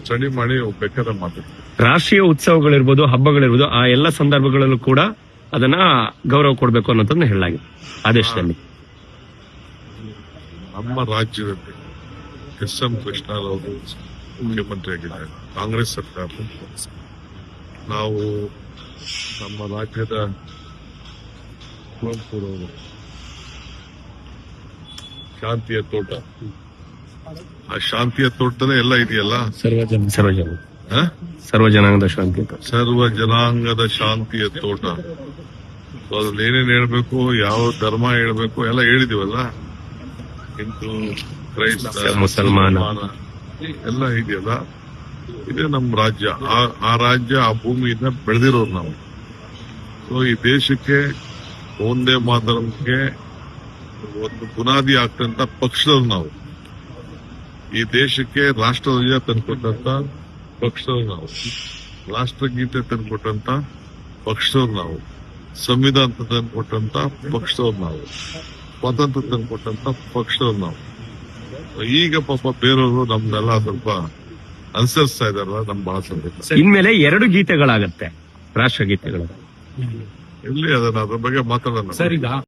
Study ಮಾಡಿ ಬೇಕಾದ್ರೆ ಮಾತಾಡ್ತೀವಿ. ರಾಷ್ಟ್ರೀಯ ಉತ್ಸವಗಳಿರ್ಬೋದು, ಹಬ್ಬಗಳಿರ್ಬೋದು, ಆ ಎಲ್ಲ ಸಂದರ್ಭಗಳಲ್ಲೂ ಕೂಡ ಅದನ್ನ ಗೌರವ ಕೊಡಬೇಕು ಅನ್ನೋದನ್ನ ಹೇಳಲಾಗಿದೆ ಆದೇಶದಲ್ಲಿ. ನಮ್ಮ ರಾಜ್ಯದಲ್ಲಿ ಎಸ್.ಎಂ. ಕೃಷ್ಣರಾವ್ ಮುಖ್ಯಮಂತ್ರಿ ಆಗಿದ್ದಾರೆ, ಕಾಂಗ್ರೆಸ್ ಸರ್ಕಾರ. ನಾವು ನಮ್ಮ ರಾಜ್ಯದ ಕುವೆಂಪುರವರು ಶಾಂತಿಯ ತೋಟ, ಆ ಶಾಂತಿಯ ತೋಟದಲ್ಲೇ ಎಲ್ಲ ಇದೆಯಲ್ಲ, ಸರ್ವ ಜನಾಂಗದ ಶಾಂತಿ, ಸರ್ವ ಜನಾಂಗದ ಶಾಂತಿಯ ತೋಟ. ಅದ್ರಲ್ಲಿ ಏನೇನು ಹೇಳ್ಬೇಕು, ಯಾವ ಧರ್ಮ ಹೇಳ್ಬೇಕು ಎಲ್ಲ ಹೇಳಿದೀವಲ್ಲ. ಹಿಂದೂ, ಕ್ರೈಸ್ತ, ಮುಸಲ್ಮಾನ ಎಲ್ಲ ಇದೆಯಲ್ಲ. ಇದೇ ನಮ್ಮ ರಾಜ್ಯ. ಆ ರಾಜ್ಯ, ಆ ಭೂಮಿಯಿಂದ ಬೆಳೆದಿರೋರು ನಾವು. ಸೊ ಈ ದೇಶಕ್ಕೆ ಒಂದೇ ಮಾತರಕ್ಕೆ ಒಂದು ಬುನಾದಿ ಆಗ್ತಂತ ಪಕ್ಷದವ್ರು ನಾವು. ಈ ದೇಶಕ್ಕೆ ರಾಷ್ಟ್ರಧ್ವಜ ತಂದುಕೊಟ್ಟಂತ ಪಕ್ಷದವ್ರು ನಾವು, ರಾಷ್ಟ್ರಗೀತೆ ತಂದುಕೊಟ್ಟಂತ ಪಕ್ಷದವ್ರು ನಾವು, ಸಂವಿಧಾನ ತಂದುಕೊಟ್ಟಂತ ಪಕ್ಷದವ್ರು ನಾವು, ಸ್ವಾತಂತ್ರ್ಯ ತಂದುಕೊಟ್ಟಂತ ಪಕ್ಷದವ್ರು ನಾವು. ಈಗ ಪಾಪ ಬೇರೆಯವರು ನಮ್ನೆಲ್ಲ ಸ್ವಲ್ಪ ಅನುಸರಿಸ್ತಾ ಇದಾರಲ್ಲ, ನಮ್ ಬಹಳ ಸಂತೋಷ. ಇನ್ಮೇಲೆ 2 ಗೀತೆಗಳಾಗತ್ತೆ, ರಾಷ್ಟ್ರಗೀತೆಗಳು. ಎಲ್ಲಿ ಅದನ್ನ ಅದ್ರ ಬಗ್ಗೆ ಮಾತಾಡೋಣ.